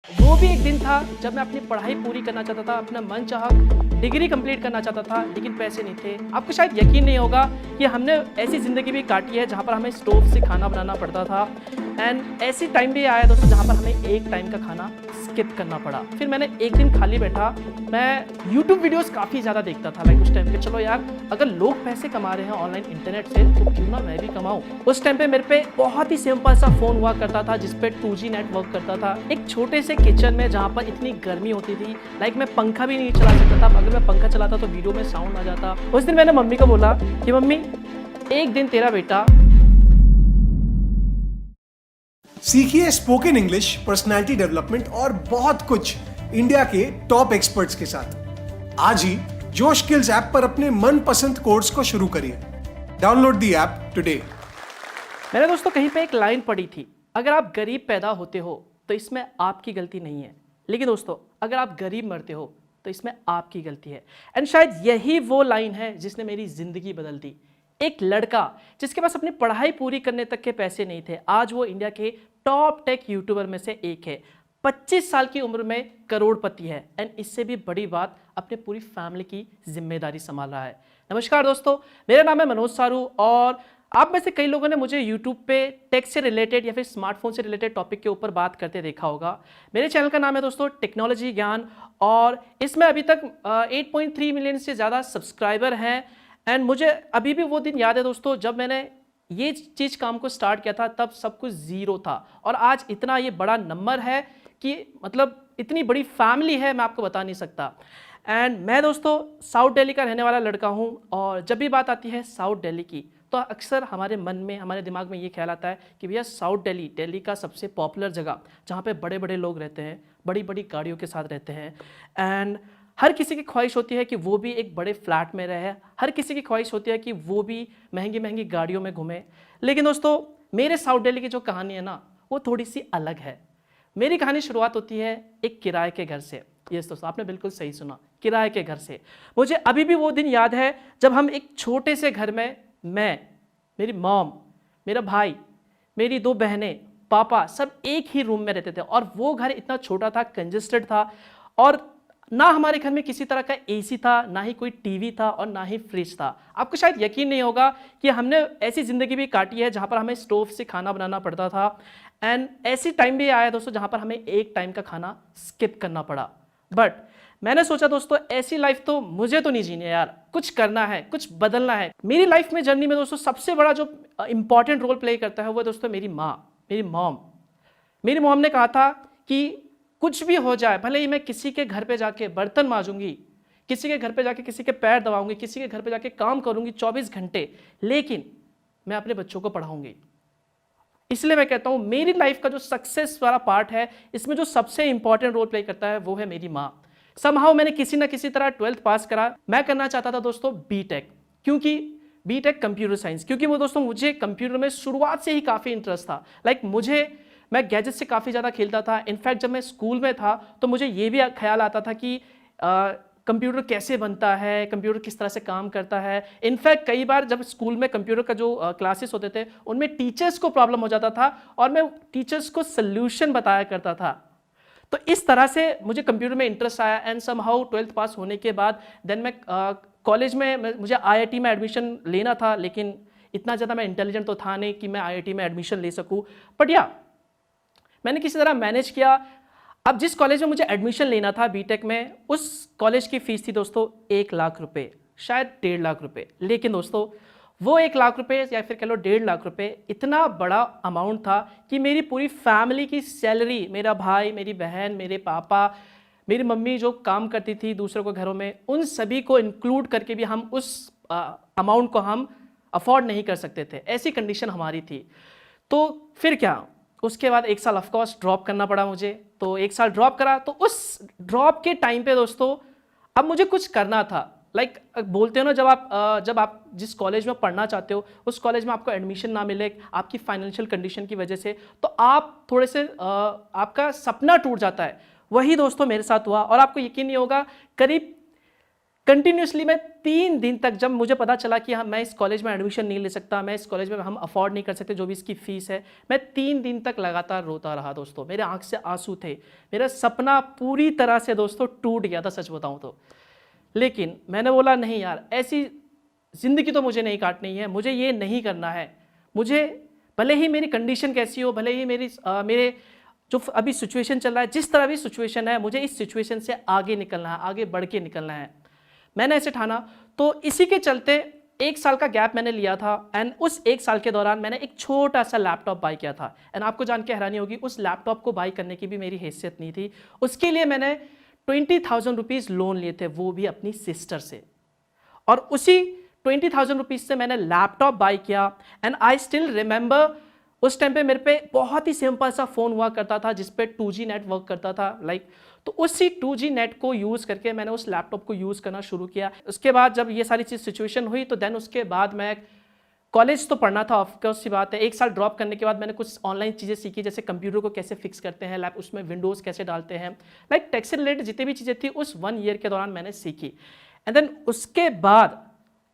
वो भी एक दिन था जब मैं अपनी पढ़ाई पूरी करना चाहता था, अपना मन चाहा डिग्री कंप्लीट करना चाहता था, लेकिन पैसे नहीं थे। आपको शायद यकीन नहीं होगा कि हमने ऐसी ज़िंदगी भी काटी है जहाँ पर हमें स्टोव से खाना बनाना पड़ता था। एंड ऐसी टाइम भी आया दोस्तों जहाँ पर हमें एक टाइम का खाना स्किप करना पड़ा। फिर मैंने एक दिन खाली बैठा, मैं यूट्यूब वीडियोस काफ़ी ज़्यादा देखता था लाइक उस टाइम पे। चलो यार, अगर लोग पैसे कमा रहे हैं ऑनलाइन इंटरनेट से तो क्यों ना मैं भी कमाऊँ। उस टाइम पे मेरे पे बहुत ही सिंपल सा फ़ोन हुआ करता था जिसपे 2G नेट वर्क करता था। एक छोटे से किचन में जहाँ पर इतनी गर्मी होती थी, लाइक मैं पंखा भी नहीं चला सकता था। अगर मैं पंखा चलाता तो वीडियो में साउंड आ जाता। उस दिन मैंने मम्मी को बोला कि मम्मी, एक दिन तेरा बेटा सीखिए स्पोकन इंग्लिश, पर्सनालिटी डेवलपमेंट और बहुत कुछ इंडिया के टॉप एक्सपर्ट्स के साथ। आज ही जोश स्किल्स ऐप पर अपने मनपसंद कोर्स को शुरू करिए। Download the app today. मैंने दोस्तों कहीं पे एक लाइन पढ़ी थी, अगर आप गरीब पैदा होते हो तो इसमें आपकी गलती नहीं है, लेकिन दोस्तों अगर आप गरीब मरते हो तो इसमें आपकी गलती है। एंड शायद यही वो लाइन है जिसने मेरी जिंदगी बदल दी। एक लड़का जिसके पास अपनी पढ़ाई पूरी करने तक के पैसे नहीं थे, आज वो इंडिया के टॉप टेक यूट्यूबर में से एक है। 25 साल की उम्र में करोड़पति है एंड इससे भी बड़ी बात, अपने पूरी फैमिली की जिम्मेदारी संभाल रहा है। नमस्कार दोस्तों, मेरा नाम है मनोज सारू और आप में से कई लोगों ने मुझे YouTube पे टेक से रिलेटेड या फिर स्मार्टफोन से रिलेटेड टॉपिक के ऊपर बात करते देखा होगा। मेरे चैनल का नाम है दोस्तों टेक्नोलॉजी ज्ञान और इसमें अभी तक 8.3 मिलियन से ज़्यादा सब्सक्राइबर हैं। एंड मुझे अभी भी वो दिन याद है दोस्तों जब मैंने ये चीज़ काम को स्टार्ट किया था, तब सब कुछ ज़ीरो था और आज इतना ये बड़ा नंबर है कि मतलब इतनी बड़ी फैमिली है, मैं आपको बता नहीं सकता। एंड मैं दोस्तों साउथ दिल्ली का रहने वाला लड़का हूँ और जब भी बात आती है साउथ दिल्ली की तो अक्सर हमारे मन में, हमारे दिमाग में ये ख्याल आता है कि भैया साउथ दिल्ली का सबसे पॉपुलर जगह जहाँ पे बड़े बड़े लोग रहते हैं, बड़ी बड़ी गाड़ियों के साथ रहते हैं। एंड हर किसी की ख्वाहिश होती है कि वो भी एक बड़े फ्लैट में रहे, हर किसी की ख्वाहिश होती है कि वो भी महंगी महंगी गाड़ियों में घूमे। लेकिन दोस्तों मेरे साउथ दिल्ली की जो कहानी है ना, वो थोड़ी सी अलग है। मेरी कहानी शुरुआत होती है एक किराए के घर से। यस दोस्तों, आपने बिल्कुल सही सुना, किराए के घर से। मुझे अभी भी वो दिन याद है जब हम एक छोटे से घर में, मैं, मेरी मॉम, मेरा भाई, मेरी 2 बहनें, पापा, सब एक ही रूम में रहते थे और वो घर इतना छोटा था, कंजेस्टेड था और ना हमारे घर में किसी तरह का एसी था, ना ही कोई टीवी था और ना ही फ्रिज था। आपको शायद यकीन नहीं होगा कि हमने ऐसी ज़िंदगी भी काटी है जहाँ पर हमें स्टोव से खाना बनाना पड़ता था। एंड ऐसी टाइम भी आया दोस्तों जहाँ पर हमें एक टाइम का खाना स्किप करना पड़ा। बट मैंने सोचा दोस्तों ऐसी लाइफ तो मुझे तो नहीं जीनी है यार, कुछ करना है, कुछ बदलना है। मेरी लाइफ में जर्नी में दोस्तों सबसे बड़ा जो इंपॉर्टेंट रोल प्ले करता है वो दोस्तों मेरी माँ, मेरी मॉम ने कहा था कि कुछ भी हो जाए, भले ही मैं किसी के घर पे जाके बर्तन मांजूंगी, किसी के घर पे जाके किसी के पैर दबाऊंगी, किसी के घर पे जाके काम करूंगी 24 घंटे, लेकिन मैं अपने बच्चों को पढ़ाऊंगी। इसलिए मैं कहता हूं मेरी लाइफ का जो सक्सेस वाला पार्ट है, इसमें जो सबसे इंपॉर्टेंट रोल प्ले करता है वो है मेरी माँ। समहाउ मैंने किसी ना किसी तरह 12th पास करा। मैं करना चाहता था दोस्तों बीटेक, क्योंकि बीटेक कंप्यूटर साइंस, क्योंकि वो दोस्तों मुझे कंप्यूटर में शुरुआत से ही काफ़ी इंटरेस्ट था। लाइक मैं गैजेट से काफ़ी ज़्यादा खेलता था। इनफैक्ट जब मैं स्कूल में था तो मुझे ये भी ख्याल आता था कि कंप्यूटर कैसे बनता है, कंप्यूटर किस तरह से काम करता है। इनफैक्ट कई बार जब स्कूल में कंप्यूटर का जो क्लासेस होते थे उनमें टीचर्स को प्रॉब्लम हो जाता था और मैं टीचर्स को सल्यूशन बताया करता था। तो इस तरह से मुझे कंप्यूटर में इंटरेस्ट आया एंड समहाउ 12th पास होने के बाद देन मैं कॉलेज में मुझे IIT में एडमिशन लेना था, लेकिन इतना ज़्यादा मैं इंटेलिजेंट तो था नहीं कि मैं IIT में एडमिशन ले सकूँ। बट या मैंने किसी तरह मैनेज किया। अब जिस कॉलेज में मुझे एडमिशन लेना था बीटेक में, उस कॉलेज की फ़ीस थी दोस्तों 1 लाख रुपए, शायद 1.5 लाख रुपए। लेकिन दोस्तों वो 1 लाख रुपए या फिर कह लो 1.5 लाख रुपए इतना बड़ा अमाउंट था कि मेरी पूरी फैमिली की सैलरी, मेरा भाई, मेरी बहन, मेरे पापा, मेरी मम्मी जो काम करती थी दूसरों के घरों में, उन सभी को इंक्लूड करके भी हम उस अमाउंट को हम अफोर्ड नहीं कर सकते थे। ऐसी कंडीशन हमारी थी। तो फिर क्या, उसके बाद 1 साल ऑफकोर्स ड्रॉप करना पड़ा मुझे। तो 1 साल ड्रॉप करा, तो उस ड्रॉप के टाइम पे दोस्तों अब मुझे कुछ करना था। लाइक बोलते हो ना, जब आप जिस कॉलेज में पढ़ना चाहते हो उस कॉलेज में आपको एडमिशन ना मिले आपकी फाइनेंशियल कंडीशन की वजह से, तो आप थोड़े से आपका सपना टूट जाता है। वही दोस्तों मेरे साथ हुआ और आपको यकीन नहीं होगा, कंटिन्यूसली मैं 3 दिन तक, जब मुझे पता चला कि हाँ मैं इस कॉलेज में एडमिशन नहीं ले सकता, मैं इस कॉलेज में हम अफोर्ड नहीं कर सकते जो भी इसकी फ़ीस है, मैं 3 दिन तक लगातार रोता रहा दोस्तों। मेरे आंख से आंसू थे, मेरा सपना पूरी तरह से दोस्तों टूट गया था सच बताऊँ तो। लेकिन मैंने बोला नहीं यार, ऐसी ज़िंदगी तो मुझे नहीं काटनी है, मुझे ये नहीं करना है। मुझे भले ही मेरी कंडीशन कैसी हो, भले ही मेरे जो अभी सिचुएशन चल रहा है, जिस तरह भी सिचुएशन है, मुझे इस सिचुएशन से आगे निकलना है, आगे बढ़ के निकलना है। मैंने ऐसे ठाना। तो इसी के चलते 1 साल का गैप मैंने लिया था एंड उस 1 साल के दौरान मैंने एक छोटा सा लैपटॉप बाय किया था। एंड आपको जान के हैरानी होगी, उस लैपटॉप को बाय करने की भी मेरी हैसियत नहीं थी। उसके लिए मैंने 20,000 रुपीज़ लोन लिए थे, वो भी अपनी सिस्टर से। और उसी 20,000 रुपीज़ से मैंने लैपटॉप बाय किया। एंड आई स्टिल रिमेंबर उस टाइम पे मेरे पे बहुत ही सिंपल सा फ़ोन हुआ करता था जिस पे 2G नेट वर्क करता था तो उसी 2G नेट को यूज़ करके मैंने उस लैपटॉप को यूज़ करना शुरू किया। उसके बाद जब ये सारी चीज़ सिचुएशन हुई तो देन उसके बाद मैं कॉलेज तो पढ़ना था, ऑफकोर्स सी बात है। 1 साल ड्रॉप करने के बाद मैंने कुछ ऑनलाइन चीज़ें सीखी, जैसे कंप्यूटर को कैसे फिक्स करते हैं, लैप उसमें विंडोज़ कैसे डालते हैं, टेक से रिलेटेड जितनी भी चीज़ें थी उस 1 ईयर के दौरान मैंने सीखी। एंड देन उसके बाद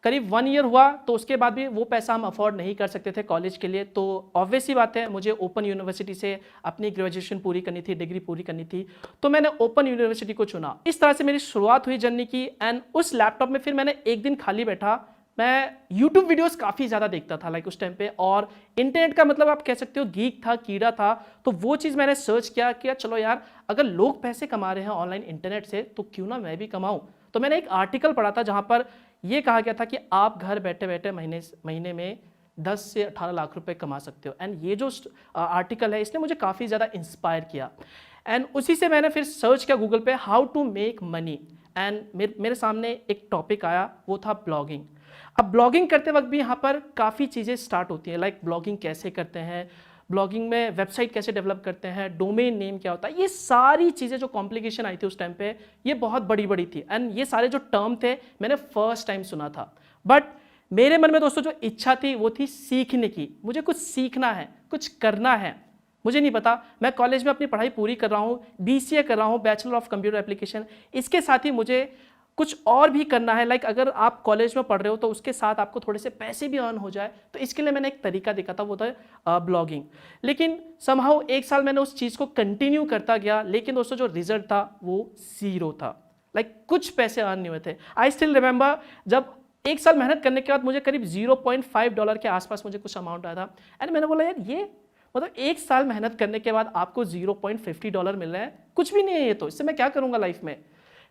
करीब 1 ईयर हुआ तो उसके बाद भी वो पैसा हम अफोर्ड नहीं कर सकते थे कॉलेज के लिए। तो ऑब्वियस ही बात है, मुझे ओपन यूनिवर्सिटी से अपनी ग्रेजुएशन पूरी करनी थी, डिग्री पूरी करनी थी, तो मैंने ओपन यूनिवर्सिटी को चुना। इस तरह से मेरी शुरुआत हुई जर्नी की। एंड उस लैपटॉप में फिर मैंने एक दिन खाली बैठा, मैं यूट्यूब वीडियोस काफ़ी ज़्यादा देखता था उस टाइम पे, और इंटरनेट का मतलब आप कह सकते हो गीक था, कीड़ा था। तो वो चीज़ मैंने सर्च किया कि चलो यार, अगर लोग पैसे कमा रहे हैं ऑनलाइन इंटरनेट से तो क्यों ना मैं भी कमाऊँ। तो मैंने एक आर्टिकल पढ़ा था जहाँ पर ये कहा गया था कि आप घर बैठे बैठे महीने में 10 से 18 लाख रुपए कमा सकते हो। एंड ये जो आर्टिकल है इसने मुझे काफ़ी ज़्यादा इंस्पायर किया। एंड उसी से मैंने फिर सर्च किया गूगल पे, how to make money. And मेरे सामने एक टॉपिक आया, वो था ब्लॉगिंग। अब ब्लॉगिंग करते वक्त भी यहाँ पर काफ़ी चीज़ें स्टार्ट होती हैं, ब्लॉगिंग कैसे करते हैं, ब्लॉगिंग में वेबसाइट कैसे डेवलप करते हैं, डोमेन नेम क्या होता है, ये सारी चीज़ें जो कॉम्प्लिकेशन आई थी उस टाइम पे, ये बहुत बड़ी बड़ी थी। एंड ये सारे जो टर्म थे मैंने फर्स्ट टाइम सुना था। बट मेरे मन में दोस्तों जो इच्छा थी वो थी सीखने की। मुझे कुछ सीखना है, कुछ करना है। मुझे नहीं पता, मैं कॉलेज में अपनी पढ़ाई पूरी कर रहा हूँ, BCA कर रहा हूँ, बैचलर ऑफ कंप्यूटर एप्लीकेशन। इसके साथ ही मुझे कुछ और भी करना है। अगर आप कॉलेज में पढ़ रहे हो तो उसके साथ आपको थोड़े से पैसे भी अर्न हो जाए, तो इसके लिए मैंने एक तरीका देखा था, वो था ब्लॉगिंग। लेकिन समहाउ 1 साल मैंने उस चीज़ को कंटिन्यू करता गया, लेकिन दोस्तों जो रिजल्ट था वो 0 था। कुछ पैसे अर्न नहीं हुए थे। आई स्टिल रिमेंबर जब 1 साल मेहनत करने के बाद मुझे करीब $0.5 के आसपास मुझे कुछ अमाउंट आया था। एंड मैंने बोला यार, ये मतलब 1 साल मेहनत करने के बाद आपको $0.50 मिल रहे हैं, कुछ भी नहीं है ये, तो इससे मैं क्या करूँगा लाइफ में।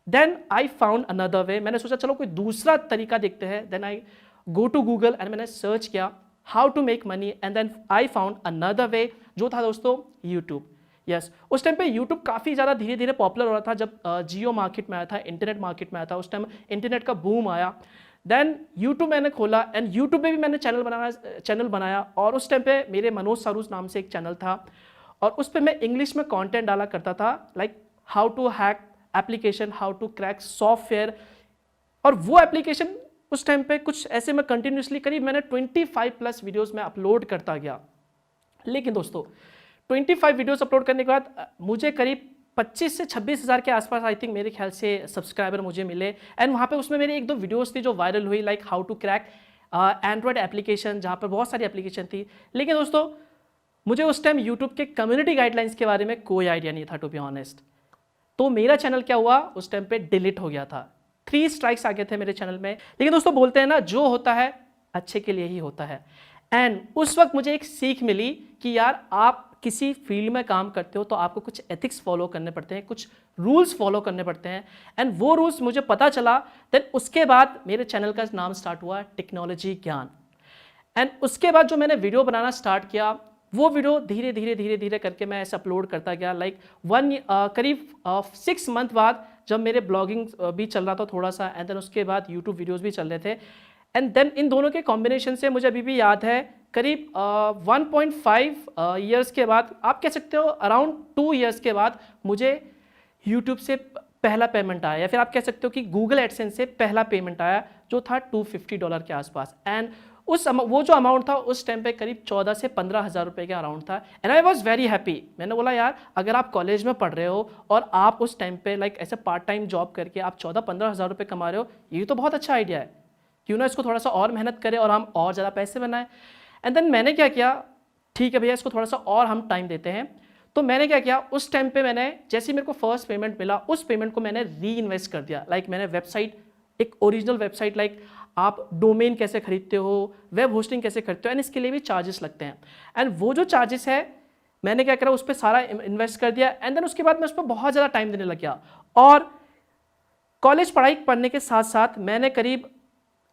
Then I found another way. मैंने सोचा चलो कोई दूसरा तरीका देखते हैं। Then I go to Google and मैंने सर्च किया how to make money. And then I found another way, जो था दोस्तों यूट्यूब। यस, उस टाइम पे यूट्यूब काफ़ी ज़्यादा धीरे धीरे पॉपुलर हो रहा था। जब जियो मार्केट में आया था, इंटरनेट मार्केट में आया था, उस टाइम इंटरनेट का बूम आया। देन यूट्यूब मैंने खोला एंड यूट्यूब पे भी मैंने चैनल बनाया। और उस टाइम पे मेरे मनोज सारूज नाम से एक चैनल था, और उस पर मैं इंग्लिश में कंटेंट डाला करता था, how to hack application, how to crack software. और वो एप्लीकेशन उस टाइम पे कुछ ऐसे में कंटिन्यूसली करीब मैंने 25+ वीडियोस में अपलोड करता गया। लेकिन दोस्तों 25 वीडियोस अपलोड करने के बाद मुझे करीब 25 से 26 हज़ार के आसपास आई थिंक मेरे ख्याल से सब्सक्राइबर मुझे मिले। एंड वहाँ पे उसमें मेरी 1-2 वीडियोस थी जो वायरल हुई, how to crack Android application, जहाँ पर बहुत सारी एप्लीकेशन थी। लेकिन दोस्तों मुझे उस टाइम यूट्यूब के कम्युनिटी गाइडलाइंस के बारे में कोई आइडिया नहीं था, टू बी ऑनेस्ट। तो मेरा चैनल क्या हुआ, उस टाइम पे डिलीट हो गया था। 3 स्ट्राइक्स आ गए थे मेरे चैनल में। लेकिन दोस्तों बोलते हैं ना, जो होता है अच्छे के लिए ही होता है। एंड उस वक्त मुझे एक सीख मिली कि यार, आप किसी फील्ड में काम करते हो तो आपको कुछ एथिक्स फॉलो करने पड़ते हैं, कुछ रूल्स फॉलो करने पड़ते हैं। एंड वो रूल्स मुझे पता चला। देन उसके बाद मेरे चैनल का नाम स्टार्ट हुआ टेक्नोलॉजी ज्ञान। एंड उसके बाद जो मैंने वीडियो बनाना स्टार्ट किया, वो वीडियो धीरे धीरे करके मैं ऐसे अपलोड करता गया। करीब 6 मंथ बाद जब मेरे ब्लॉगिंग भी चल रहा था थोड़ा सा, एंड देन उसके बाद यूट्यूब वीडियोस भी चल रहे थे। एंड देन इन दोनों के कॉम्बिनेशन से मुझे अभी भी याद है, करीब 1.5 ईयर्स के बाद, आप कह सकते हो अराउंड 2 ईयर्स के बाद, मुझे यूट्यूब से पहला पेमेंट आया, या फिर आप कह सकते हो कि गूगल एडसेंस से पहला पेमेंट आया, जो था $250 के आसपास। एंड वो जो अमाउंट था उस टाइम पे करीब 14 से 15 हज़ार रुपये के अराउंड था। And I was very happy. मैंने बोला यार अगर आप कॉलेज में पढ़ रहे हो और आप उस टाइम पे लाइक ऐसे पार्ट टाइम जॉब करके आप 14-15 हज़ार रुपये कमा रहे हो, ये तो बहुत अच्छा आइडिया है, क्यों ना इसको थोड़ा सा और मेहनत करें और हम और ज़्यादा पैसे बनाएं। एंड देन मैंने क्या किया, ठीक है भैया इसको थोड़ा सा और हम टाइम देते हैं। तो मैंने क्या किया, उस टाइम पे मैंने जैसे ही मेरे को फर्स्ट पेमेंट मिला उस पेमेंट को मैंने री इन्वेस्ट कर दिया। लाइक मैंने वेबसाइट, एक ओरिजिनल वेबसाइट, लाइक आप डोमेन कैसे खरीदते हो, वेब होस्टिंग कैसे करते हो, एंड इसके लिए भी चार्जेस लगते हैं। एंड वो जो चार्जेस है मैंने क्या करा, उस पर सारा इन्वेस्ट कर दिया। एंड देन उसके बाद मैं उस पर बहुत ज़्यादा टाइम देने लग गया। और कॉलेज पढ़ाई पढ़ने के साथ साथ मैंने करीब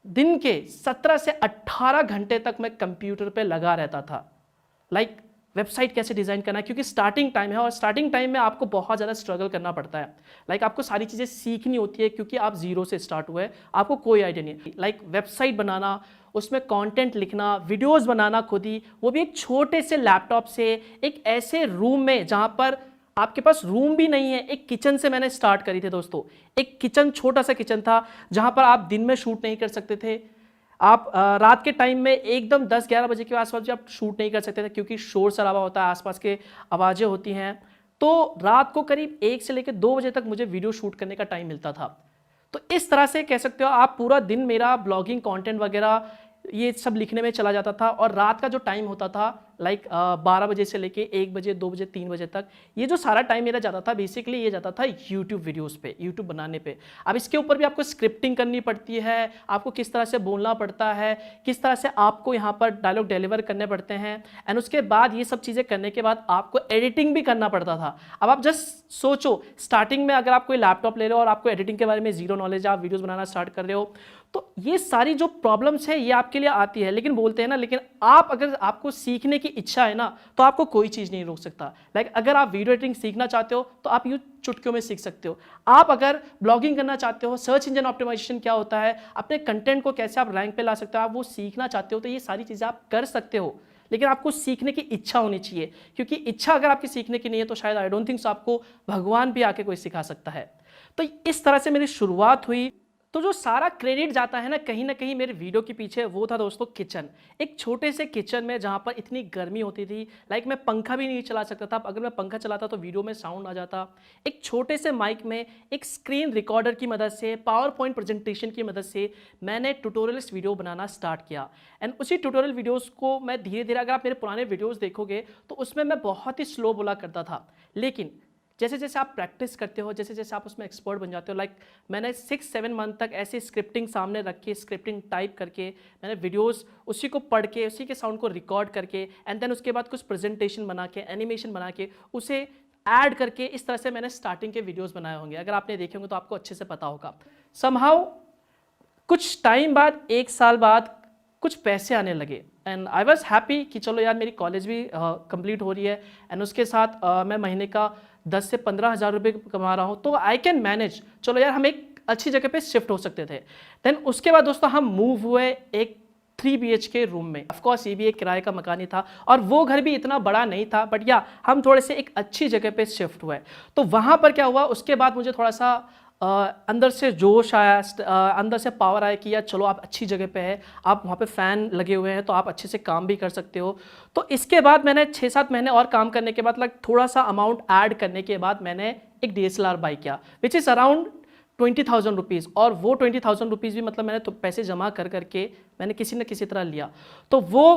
दिन के 17 से 18 घंटे तक मैं कंप्यूटर पे लगा रहता था। लाइक वेबसाइट कैसे डिज़ाइन करना है, क्योंकि स्टार्टिंग टाइम है और स्टार्टिंग टाइम में आपको बहुत ज़्यादा स्ट्रगल करना पड़ता है। लाइक आपको सारी चीज़ें सीखनी होती है क्योंकि आप जीरो से स्टार्ट हुए, आपको कोई आइडिया नहीं है। लाइक वेबसाइट बनाना, उसमें कंटेंट लिखना, वीडियोस बनाना खुद ही, वो भी एक छोटे से लैपटॉप से, एक ऐसे रूम में जहाँ पर आपके पास रूम भी नहीं है। एक किचन से मैंने स्टार्ट करी थी दोस्तों। एक किचन, छोटा सा किचन था जहाँ पर आप दिन में शूट नहीं कर सकते थे। आप रात के टाइम में एकदम 10-11 बजे के आसपास भी आप शूट नहीं कर सकते थे क्योंकि शोर शराबा होता है, आसपास के आवाज़ें होती हैं। तो रात को करीब 1 से लेकर 2 बजे तक मुझे वीडियो शूट करने का टाइम मिलता था। तो इस तरह से कह सकते हो आप पूरा दिन मेरा ब्लॉगिंग, कंटेंट वगैरह ये सब लिखने में चला जाता था। और रात का जो टाइम होता था लाइक 12 बजे से लेके 1 बजे, 2 बजे, 3 बजे तक, ये जो सारा टाइम मेरा जाता था बेसिकली ये जाता था यूट्यूब वीडियोस पे, यूट्यूब बनाने पे। अब इसके ऊपर भी आपको स्क्रिप्टिंग करनी पड़ती है, आपको किस तरह से बोलना पड़ता है, किस तरह से आपको यहाँ पर डायलॉग डिलीवर करने पड़ते हैं। एंड उसके बाद ये सब चीज़ें करने के बाद आपको एडिटिंग भी करना पड़ता था। अब आप जस्ट सोचो, स्टार्टिंग में अगर आप कोई लैपटॉप ले रहे हो और आपको एडिटिंग के बारे में जीरो नॉलेज, आप वीडियोज़ बनाना स्टार्ट कर रहे हो, तो ये सारी जो प्रॉब्लम्स है ये आपके लिए आती है। लेकिन बोलते हैं ना, लेकिन आप अगर आपको सीखने की इच्छा है ना तो आपको कोई चीज़ नहीं रोक सकता। लाइक अगर आप वीडियो एडिटिंग सीखना चाहते हो तो आप यूँ चुटकियों में सीख सकते हो। आप अगर ब्लॉगिंग करना चाहते हो, सर्च इंजन ऑप्टिमाइजेशन क्या होता है, अपने कंटेंट को कैसे आप रैंक पे ला सकते हो, आप वो सीखना चाहते हो तो ये सारी चीज़ें आप कर सकते हो। लेकिन आपको सीखने की इच्छा होनी चाहिए, क्योंकि इच्छा अगर आपकी सीखने की नहीं है तो शायद आई डोंट थिंक सो आपको भगवान भी आके कोई सिखा सकता है। तो इस तरह से मेरी शुरुआत हुई। तो जो सारा क्रेडिट जाता है ना कहीं मेरे वीडियो के पीछे, वो था दोस्तों किचन। एक छोटे से किचन में जहाँ पर इतनी गर्मी होती थी, लाइक मैं पंखा भी नहीं चला सकता था। अगर मैं पंखा चलाता तो वीडियो में साउंड आ जाता। एक छोटे से माइक में, एक स्क्रीन रिकॉर्डर की मदद से, पावर पॉइंट प्रेजेंटेशन की मदद से मैंने ट्यूटोरियल्स वीडियो बनाना स्टार्ट किया। एंड उसी ट्यूटोरियल वीडियोज़ को मैं धीरे धीरे, अगर आप मेरे पुराने वीडियोज़ देखोगे तो उसमें मैं बहुत ही स्लो बोला करता था। लेकिन जैसे जैसे आप प्रैक्टिस करते हो, जैसे जैसे आप उसमें एक्सपर्ट बन जाते हो, लाइक मैंने 6-7 मंथ तक ऐसे स्क्रिप्टिंग सामने रख के, स्क्रिप्टिंग टाइप करके, मैंने वीडियोस उसी को पढ़ के, उसी के साउंड को रिकॉर्ड करके, एंड देन उसके बाद कुछ प्रेजेंटेशन बना के, एनिमेशन बना के, उसे ऐड करके, इस तरह से मैंने स्टार्टिंग के वीडियोज़ बनाए होंगे। अगर आपने देखे होंगे तो आपको अच्छे से पता होगा। समहाउ कुछ टाइम बाद, 1 साल बाद कुछ पैसे आने लगे एंड आई वॉज हैप्पी कि चलो यार मेरी कॉलेज भी कंप्लीट हो रही है एंड उसके साथ मैं महीने का 10 से 15 हज़ार रुपये कमा रहा हूँ, तो आई कैन मैनेज। चलो यार हम एक अच्छी जगह पे शिफ्ट हो सकते थे। देन उसके बाद दोस्तों हम मूव हुए एक 3 BHK रूम में। ऑफकोर्स ये भी एक किराए का मकान ही था और वो घर भी इतना बड़ा नहीं था, बट या हम थोड़े से एक अच्छी जगह पे शिफ्ट हुए। तो वहाँ पर क्या हुआ, उसके बाद मुझे थोड़ा सा अंदर से जोश आया, अंदर से पावर आया कि यार चलो आप अच्छी जगह पे है, आप वहाँ पे फ़ैन लगे हुए हैं तो आप अच्छे से काम भी कर सकते हो। तो इसके बाद मैंने 6-7 महीने और काम करने के बाद, लाइक थोड़ा सा अमाउंट ऐड करने के बाद मैंने एक DSLR बाई किया, विच इज़ अराउंड 20,000 रुपीज़। और वो 20,000 रुपीज़ भी मतलब मैंने तो पैसे जमा कर करके मैंने किसी न किसी तरह लिया। तो वो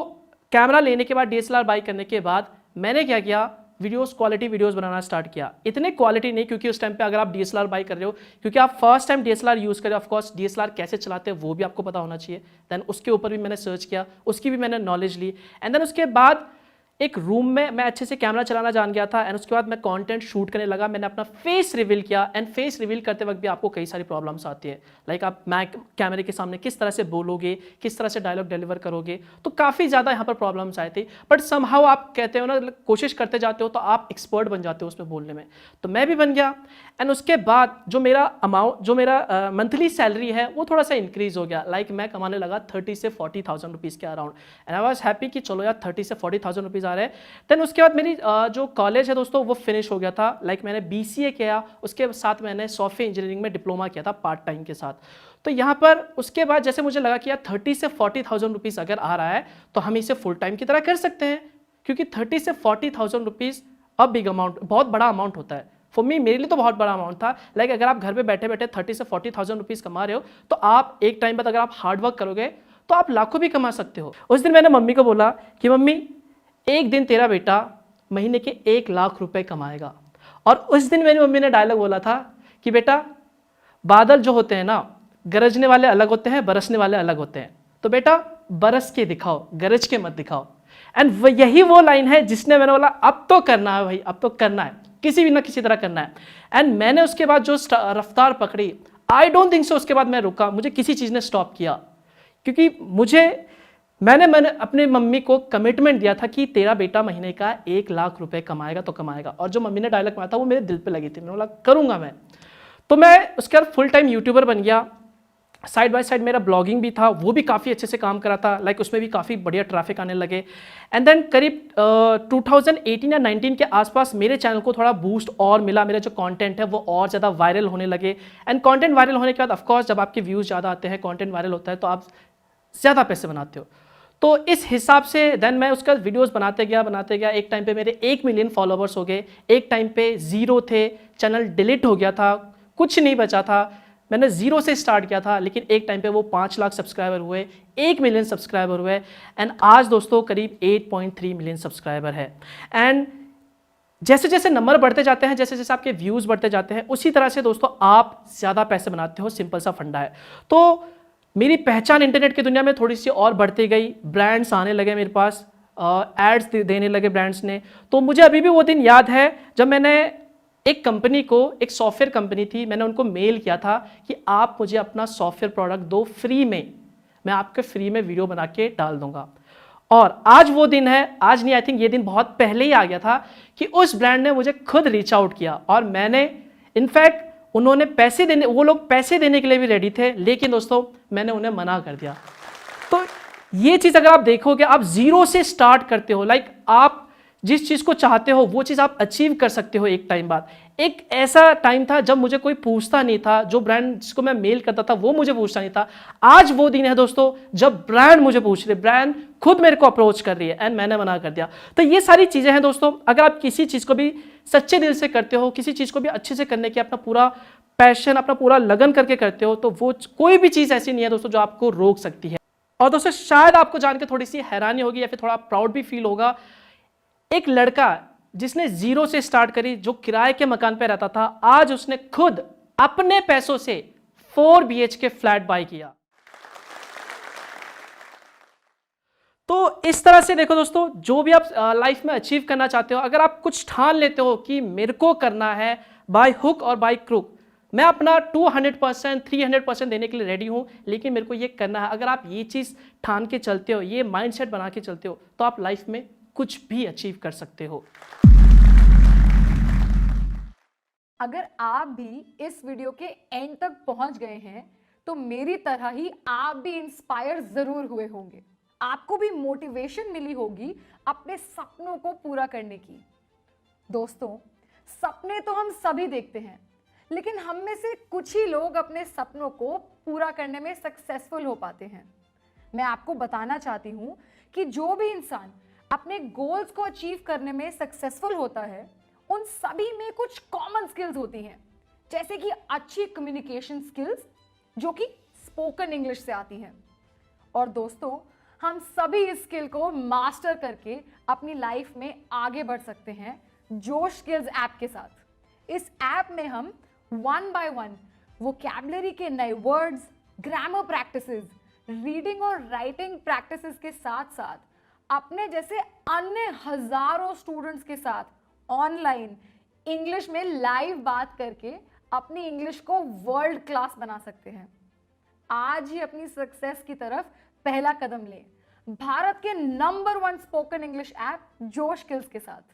कैमरा लेने के बाद, DSLR बाई करने के बाद मैंने क्या किया, क्वालिटी वीडियोस बनाना स्टार्ट किया। इतने क्वालिटी नहीं, क्योंकि उस टाइम पे अगर आप DSLR बाई कर रहे हो, क्योंकि आप फर्स्ट टाइम DSLR यूज़ कर रहे हो, ऑफ कोर्स DSLR कैसे चलाते हैं वो भी आपको पता होना चाहिए। देन उसके ऊपर भी मैंने सर्च किया, उसकी भी मैंने नॉलेज ली। एंड देन उसके बाद एक रूम में मैं अच्छे से कैमरा चलाना जान गया था एंड उसके बाद मैं कंटेंट शूट करने लगा। मैंने अपना फेस रिवील किया एंड फेस रिवील करते वक्त भी आपको कई सारी प्रॉब्लम्स आती है। लाइक आप कैमरे के सामने किस तरह से बोलोगे, किस तरह से डायलॉग डिलीवर करोगे, तो काफ़ी ज़्यादा यहाँ पर प्रॉब्लम्स आए थे। बट समहाउ आप कहते हो ना, कोशिश करते जाते हो तो आप एक्सपर्ट बन जाते हो उसमें बोलने में। तो मैं भी बन गया एंड उसके बाद जो मेरा अमाउंट, जो मेरा मंथली सैलरी है वो थोड़ा सा इंक्रीज हो गया। लाइक मैं कमाने लगा 30 से 40,000 रुपीज़ के around. And I was happy कि चलो यार 30 से 40,000 रुपीज़ रुपीज़ आ रहे हैं। देन उसके बाद मेरी जो कॉलेज है दोस्तों वो फिनिश हो गया था। लाइक मैंने BCA किया, उसके साथ मैंने सॉफ्टवेयर इंजीनियरिंग में डिप्लोमा किया था पार्ट टाइम के साथ। तो यहाँ पर उसके बाद जैसे मुझे लगा कि यार 30 से 40,000 रुपीज़ अगर आ रहा है तो हम इसे फुल टाइम की तरह कर सकते हैं, क्योंकि 30 से 40,000 रुपीज़ अब बिग अमाउंट, बहुत बड़ा अमाउंट होता है। फॉर मी, मेरे लिए तो बहुत बड़ा अमाउंट था। लाइक अगर आप घर पे बैठे बैठे 30 से 40,000 रुपीज़ कमा रहे हो तो आप एक टाइम बाद अगर आप हार्ड वर्क करोगे तो आप लाखों भी कमा सकते हो। उस दिन मैंने मम्मी को बोला कि मम्मी, एक दिन तेरा बेटा महीने के 1 लाख रुपए कमाएगा। और उस दिन मेरी मम्मी ने डायलॉग बोला था कि बेटा, बादल जो होते हैं ना, गरजने वाले अलग होते हैं, बरसने वाले अलग होते हैं। तो बेटा बरस के दिखाओ, गरज के मत दिखाओ। एंड यही वो लाइन है जिसने मैंने बोला अब तो करना है भाई, अब तो करना है, किसी भी ना किसी तरह करना है। एंड मैंने उसके बाद जो रफ्तार पकड़ी, आई डोंट थिंक सो उसके बाद मैं रुका, मुझे किसी चीज़ ने स्टॉप किया, क्योंकि मैंने अपने मम्मी को कमिटमेंट दिया था कि तेरा बेटा महीने का 1 लाख रुपए कमाएगा तो कमाएगा। और जो मम्मी ने डायलॉग मारा था वो मेरे दिल पे लगी थी, मैंने बोला करूँगा मैं। तो मैं उसके बाद फुल टाइम यूट्यूबर बन गया। साइड बाय साइड मेरा ब्लॉगिंग भी था, वो भी काफ़ी अच्छे से काम करा था। लाइक उसमें भी काफ़ी बढ़िया ट्रैफिक आने लगे। एंड देन करीब 2018 या 19 के आसपास मेरे चैनल को थोड़ा बूस्ट और मिला, मेरे जो कंटेंट है वो और ज़्यादा वायरल होने लगे। एंड कंटेंट वायरल होने के बाद ऑफकोर्स जब आपके व्यूज़ ज़्यादा आते हैं, कंटेंट वायरल होता है, तो आप ज़्यादा पैसे बनाते हो। तो इस हिसाब से देन मैं उसका वीडियोस बनाते गया। एक टाइम पे मेरे 1 मिलियन फॉलोवर्स हो गए, एक टाइम पे 0 थे, चैनल डिलीट हो गया था, कुछ नहीं बचा था। मैंने 0 से स्टार्ट किया था, लेकिन एक टाइम पे वो 5 लाख सब्सक्राइबर हुए, 1 मिलियन सब्सक्राइबर हुए। एंड आज दोस्तों करीब 8.3 मिलियन सब्सक्राइबर है। एंड जैसे जैसे नंबर बढ़ते जाते हैं, जैसे जैसे आपके व्यूज़ बढ़ते जाते हैं, उसी तरह से दोस्तों आप ज़्यादा पैसे बनाते हो। सिंपल सा फंडा है। तो मेरी पहचान इंटरनेट की दुनिया में थोड़ी सी और बढ़ती गई, ब्रांड्स आने लगे मेरे पास, एड्स देने लगे ब्रांड्स ने। तो मुझे अभी भी वो दिन याद है जब मैंने एक कंपनी को, एक सॉफ्टवेयर कंपनी थी, मैंने उनको मेल किया था कि आप मुझे अपना सॉफ्टवेयर प्रोडक्ट दो फ्री में, मैं आपके फ्री में वीडियो बना के डाल दूंगा। और आज वो दिन है, आज नहीं, आई थिंक ये दिन बहुत पहले ही आ गया था कि उस ब्रांड ने मुझे खुद रीच आउट किया। और मैंने इनफैक्ट उन्होंने पैसे देने, वो लोग पैसे देने के लिए भी रेडी थे, लेकिन दोस्तों मैंने उन्हें मना कर दिया। तो ये चीज़ अगर आप देखोगे, आप 0 से स्टार्ट करते हो। लाइक आप जिस चीज़ को चाहते हो वो चीज़ आप अचीव कर सकते हो एक टाइम बाद। एक ऐसा टाइम था जब मुझे कोई पूछता नहीं था, जो ब्रांड जिसको मैं मेल करता था वो मुझे पूछता नहीं था। आज वो दिन है दोस्तों जब ब्रांड मुझे पूछ रहे, ब्रांड खुद मेरे को अप्रोच कर रही है, एंड मैंने मना कर दिया। तो ये सारी चीज़ें हैं दोस्तों। अगर आप किसी चीज़ को भी सच्चे दिल से करते हो, किसी चीज़ को भी अच्छे से करने की अपना पूरा पैशन, अपना पूरा लगन करके करते हो, तो वो कोई भी चीज़ ऐसी नहीं है दोस्तों जो आपको रोक सकती है। और दोस्तों शायद आपको जान के थोड़ी सी हैरानी होगी या फिर थोड़ा प्राउड भी फील होगा, एक लड़का जिसने 0 से स्टार्ट करी, जो किराए के मकान पे रहता था, आज उसने खुद अपने पैसों से 4 BHK फ्लैट बाय किया। तो इस तरह से देखो दोस्तों, जो भी आप लाइफ में अचीव करना चाहते हो, अगर आप कुछ ठान लेते हो कि मेरे को करना है बाय हुक और बाय क्रुक, मैं अपना 200%, 300% देने के लिए रेडी हूं, लेकिन मेरे को ये करना है। अगर आप ये चीज ठान के चलते हो, ये माइंडसेट बना के चलते हो, तो आप लाइफ में कुछ भी अचीव कर सकते हो। अगर आप भी इस वीडियो के एंड तक पहुंच गए हैं तो मेरी तरह ही आप भी इंस्पायर जरूर हुए होंगे। आपको भी मोटिवेशन मिली होगी अपने सपनों को पूरा करने की। दोस्तों, सपने तो हम सभी देखते हैं, लेकिन हम में से कुछ ही लोग अपने सपनों को पूरा करने में सक्सेसफुल हो पाते हैं। मैं आपको बताना चाहती हूं कि जो भी इंसान अपने गोल्स को अचीव करने में सक्सेसफुल होता है, उन सभी में कुछ कॉमन स्किल्स होती हैं, जैसे कि अच्छी कम्युनिकेशन स्किल्स, जो कि स्पोकन इंग्लिश से आती हैं। और दोस्तों, हम सभी इस स्किल को मास्टर करके अपनी लाइफ में आगे बढ़ सकते हैं जोश स्किल्स ऐप के साथ। इस ऐप में हम 1 by 1 वोकैबुलरी के नए वर्ड्स, ग्रामर प्रैक्टिसेस, रीडिंग और राइटिंग प्रैक्टिसेस के साथ साथ अपने जैसे अन्य हजारों स्टूडेंट्स के साथ ऑनलाइन इंग्लिश में लाइव बात करके अपनी इंग्लिश को वर्ल्ड क्लास बना सकते हैं। आज ही अपनी सक्सेस की तरफ पहला कदम लें, भारत के नंबर 1 स्पोकन इंग्लिश ऐप जोश स्किल्स के साथ।